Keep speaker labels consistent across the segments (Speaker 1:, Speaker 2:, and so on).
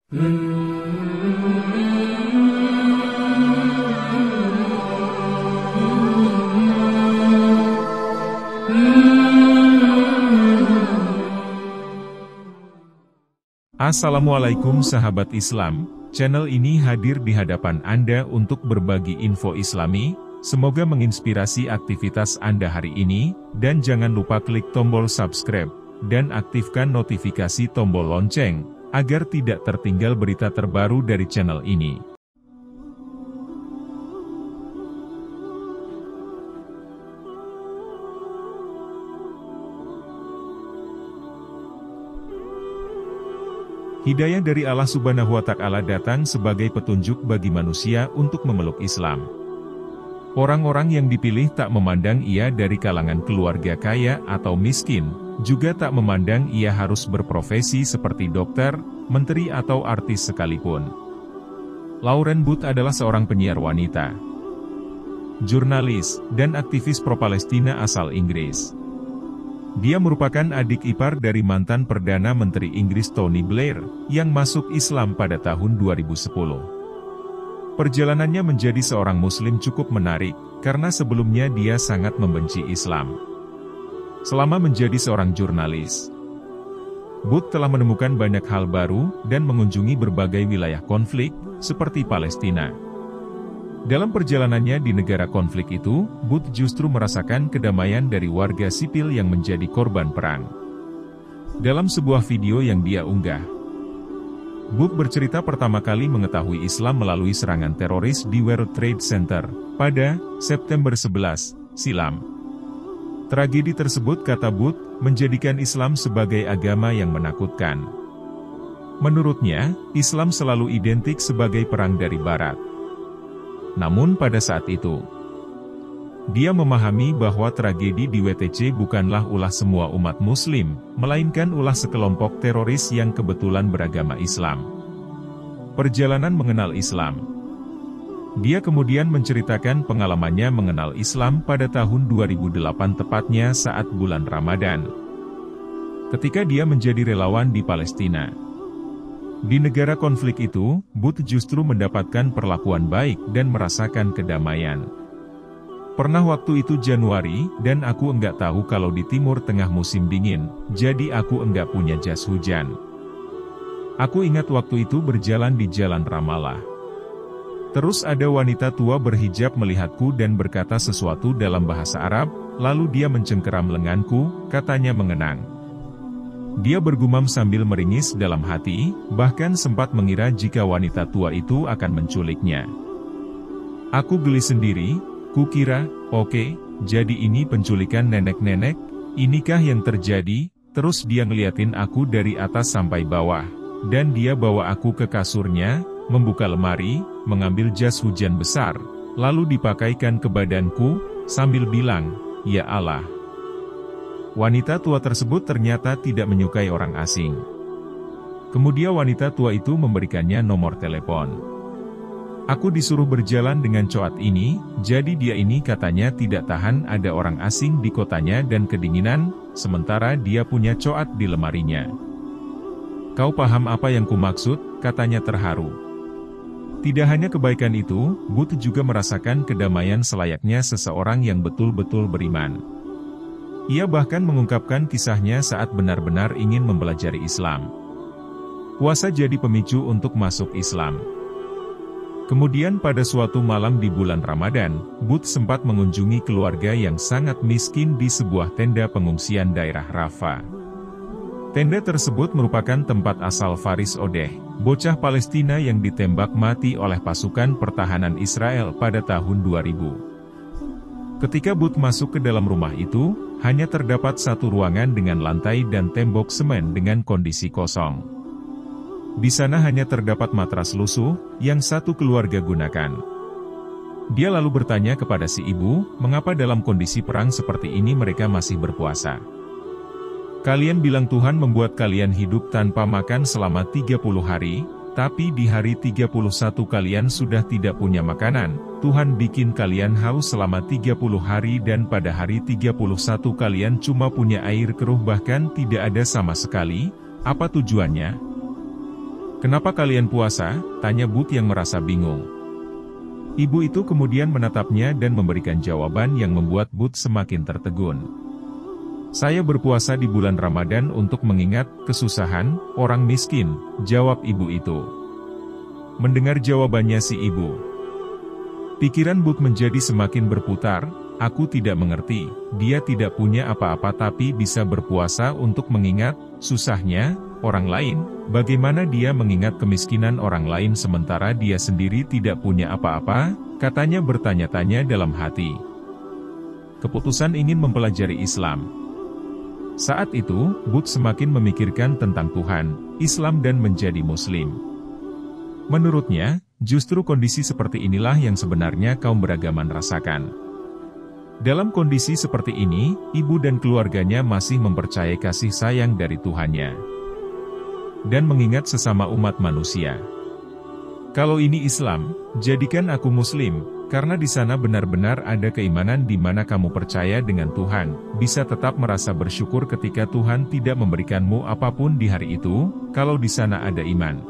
Speaker 1: Assalamualaikum sahabat Islam, channel ini hadir di hadapan Anda untuk berbagi info Islami, semoga menginspirasi aktivitas Anda hari ini, dan jangan lupa klik tombol subscribe, dan aktifkan notifikasi tombol lonceng, agar tidak tertinggal berita terbaru dari channel ini. Hidayah dari Allah Subhanahu wa Ta'ala datang sebagai petunjuk bagi manusia untuk memeluk Islam. Orang-orang yang dipilih tak memandang ia dari kalangan keluarga kaya atau miskin, juga tak memandang ia harus berprofesi seperti dokter, menteri atau artis sekalipun. Lauren Booth adalah seorang penyiar wanita, jurnalis, dan aktivis pro-Palestina asal Inggris. Dia merupakan adik ipar dari mantan Perdana Menteri Inggris Tony Blair, yang masuk Islam pada tahun 2010. Perjalanannya menjadi seorang Muslim cukup menarik, karena sebelumnya dia sangat membenci Islam. Selama menjadi seorang jurnalis, Booth telah menemukan banyak hal baru, dan mengunjungi berbagai wilayah konflik, seperti Palestina. Dalam perjalanannya di negara konflik itu, Booth justru merasakan kedamaian dari warga sipil yang menjadi korban perang. Dalam sebuah video yang dia unggah, Booth bercerita pertama kali mengetahui Islam melalui serangan teroris di World Trade Center, pada September 11, silam. Tragedi tersebut, kata Booth, menjadikan Islam sebagai agama yang menakutkan. Menurutnya, Islam selalu identik sebagai perang dari Barat. Namun pada saat itu, dia memahami bahwa tragedi di WTC bukanlah ulah semua umat Muslim, melainkan ulah sekelompok teroris yang kebetulan beragama Islam. Perjalanan mengenal Islam. Dia kemudian menceritakan pengalamannya mengenal Islam pada tahun 2008 tepatnya saat bulan Ramadan, ketika dia menjadi relawan di Palestina. Di negara konflik itu, Booth justru mendapatkan perlakuan baik dan merasakan kedamaian. Pernah waktu itu Januari, dan aku enggak tahu kalau di Timur Tengah musim dingin, jadi aku enggak punya jas hujan. Aku ingat waktu itu berjalan di jalan Ramallah. Terus ada wanita tua berhijab melihatku dan berkata sesuatu dalam bahasa Arab, lalu dia mencengkeram lenganku, katanya mengenang. Dia bergumam sambil meringis dalam hati, bahkan sempat mengira jika wanita tua itu akan menculiknya. Aku geli sendiri, kukira, oke, jadi ini penculikan nenek-nenek, inikah yang terjadi? Terus dia ngeliatin aku dari atas sampai bawah, dan dia bawa aku ke kasurnya, membuka lemari, mengambil jas hujan besar, lalu dipakaikan ke badanku, sambil bilang, "Ya Allah." Wanita tua tersebut ternyata tidak menyukai orang asing. Kemudian wanita tua itu memberikannya nomor telepon. Aku disuruh berjalan dengan coat ini, jadi dia ini katanya tidak tahan ada orang asing di kotanya dan kedinginan, sementara dia punya coat di lemarinya. Kau paham apa yang kumaksud, katanya terharu. Tidak hanya kebaikan itu, Booth juga merasakan kedamaian selayaknya seseorang yang betul-betul beriman. Ia bahkan mengungkapkan kisahnya saat benar-benar ingin mempelajari Islam. Puasa jadi pemicu untuk masuk Islam. Kemudian pada suatu malam di bulan Ramadan, Booth sempat mengunjungi keluarga yang sangat miskin di sebuah tenda pengungsian daerah Rafah. Tenda tersebut merupakan tempat asal Faris Odeh, bocah Palestina yang ditembak mati oleh pasukan pertahanan Israel pada tahun 2000. Ketika Booth masuk ke dalam rumah itu, hanya terdapat satu ruangan dengan lantai dan tembok semen dengan kondisi kosong. Di sana hanya terdapat matras lusuh, yang satu keluarga gunakan. Dia lalu bertanya kepada si ibu, mengapa dalam kondisi perang seperti ini mereka masih berpuasa. Kalian bilang Tuhan membuat kalian hidup tanpa makan selama 30 hari, tapi di hari 31 kalian sudah tidak punya makanan, Tuhan bikin kalian haus selama 30 hari dan pada hari 31 kalian cuma punya air keruh bahkan tidak ada sama sekali, apa tujuannya? "Kenapa kalian puasa?" tanya Booth yang merasa bingung. Ibu itu kemudian menatapnya dan memberikan jawaban yang membuat Booth semakin tertegun. "Saya berpuasa di bulan Ramadan untuk mengingat kesusahan orang miskin," jawab ibu itu. Mendengar jawabannya si ibu, pikiran Booth menjadi semakin berputar. "Aku tidak mengerti, dia tidak punya apa-apa tapi bisa berpuasa untuk mengingat susahnya orang lain. Bagaimana dia mengingat kemiskinan orang lain sementara dia sendiri tidak punya apa-apa?" katanya bertanya-tanya dalam hati. Keputusan ingin mempelajari Islam. Saat itu, Booth semakin memikirkan tentang Tuhan, Islam dan menjadi Muslim. Menurutnya, justru kondisi seperti inilah yang sebenarnya kaum beragaman rasakan. Dalam kondisi seperti ini, ibu dan keluarganya masih mempercayai kasih sayang dari Tuhannya dan mengingat sesama umat manusia. "Kalau ini Islam, jadikan aku Muslim, karena di sana benar-benar ada keimanan di mana kamu percaya dengan Tuhan, bisa tetap merasa bersyukur ketika Tuhan tidak memberikanmu apapun di hari itu, kalau di sana ada iman.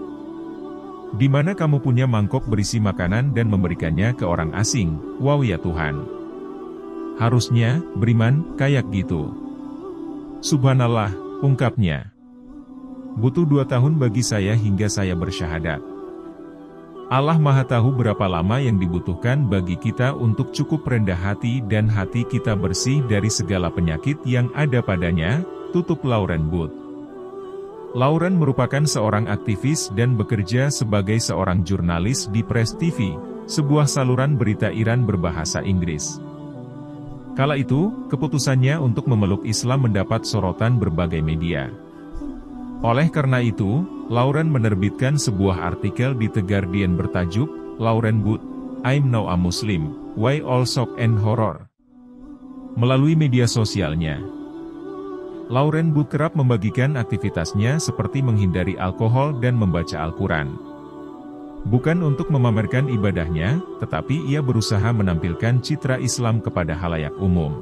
Speaker 1: Di mana kamu punya mangkok berisi makanan dan memberikannya ke orang asing, wow ya Tuhan. Harusnya beriman kayak gitu. Subhanallah," ungkapnya. "Butuh 2 tahun bagi saya hingga saya bersyahadat. Allah Maha tahu berapa lama yang dibutuhkan bagi kita untuk cukup rendah hati dan hati kita bersih dari segala penyakit yang ada padanya," tutup Lauren Booth. Lauren merupakan seorang aktivis dan bekerja sebagai seorang jurnalis di Press TV, sebuah saluran berita Iran berbahasa Inggris. Kala itu, keputusannya untuk memeluk Islam mendapat sorotan berbagai media. Oleh karena itu, Lauren menerbitkan sebuah artikel di The Guardian bertajuk, "Lauren Booth, I'm Now a Muslim, Why All Shock and Horror?" Melalui media sosialnya, Lauren Booth kerap membagikan aktivitasnya seperti menghindari alkohol dan membaca Al-Quran. Bukan untuk memamerkan ibadahnya, tetapi ia berusaha menampilkan citra Islam kepada khalayak umum.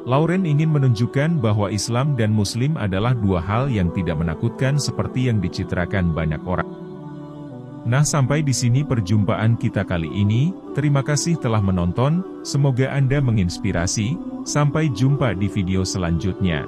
Speaker 1: Lauren ingin menunjukkan bahwa Islam dan Muslim adalah dua hal yang tidak menakutkan seperti yang dicitrakan banyak orang. Nah, sampai di sini perjumpaan kita kali ini. Terima kasih telah menonton, semoga Anda menginspirasi. Sampai jumpa di video selanjutnya.